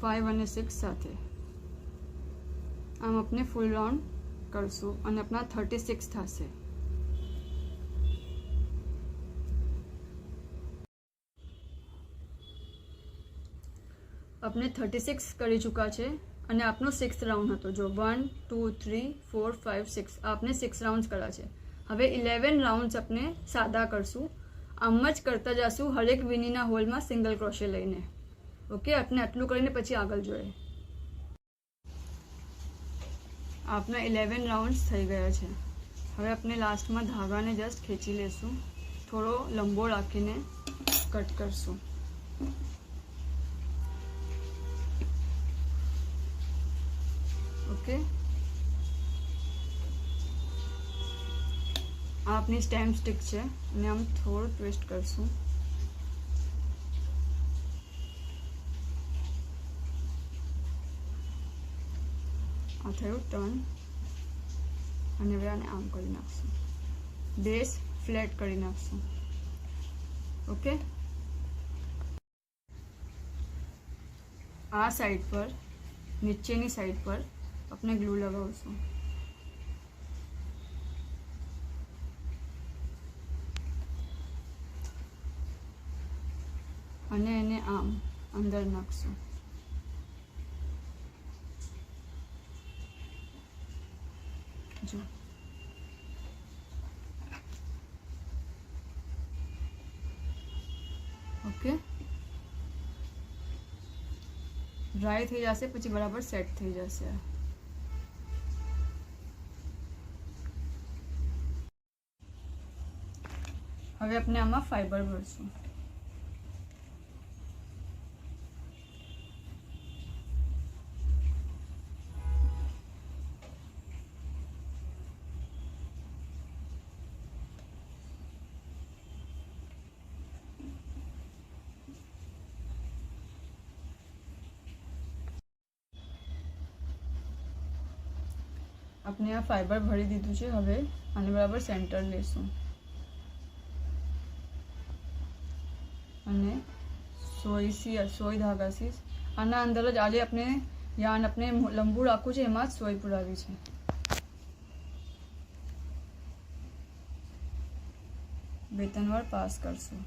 5 અને 6 સાથે આમ આપણે ફૂલ રાઉન્ડ કરશું અને આપણા 36 થશે. આપણે 36 કરી ચૂક્યા છે અને આપનો 6th રાઉન્ડ હતો. જો 1 2 3 4 5 6 આપને 6 રાઉન્ડ્સ કર્યા છે. હવે 11 રાઉન્ડ્સ આપણે સાદા કરશું. આમ જ કરતા જશું હરેક વીનીના હોલમાં સિંગલ ક્રોશે લઈને. ઓકે, આપણે આટલું કરીને પછી આગળ જોઈએ. આપના 11 રાઉન્ડ્સ થઈ ગયા છે. હવે આપણે લાસ્ટમાં ધાગાને જસ્ટ ખેંચી લેશું, થોડો લંબો રાખીને કટ કરશું. ઓકે, આ આપની સ્ટેમ સ્ટિક છે અને આમ થોડું ટ્વિસ્ટ કરશું. આ થયું ટર્ન અને હવે આને આમ કરી નાખશું. બેઝ ફ્લેટ કરી નાખશું. ઓકે, આ સાઈડ પર નીચેની સાઈડ પર આપણે ગ્લુ લગાવશું. અને એને આમ અંદર નાખશું. જો ઓકે, ડ્રાય થઈ જશે પછી બરાબર સેટ થઈ જશે. હવે આપણે આમાં ફાઈબર ભરશું. આપણે આ ફાઈબર ભરી દીધું છે. હવે આને બરાબર સેન્ટર લેશું અને સોય ધાગાથી આના અંદર જ આજે આપણે યાન આપણે લંબુ રાખવું છે, એમાં જ સોય પુરાવી છે. બે ત્રણ વાર પાસ કરશું.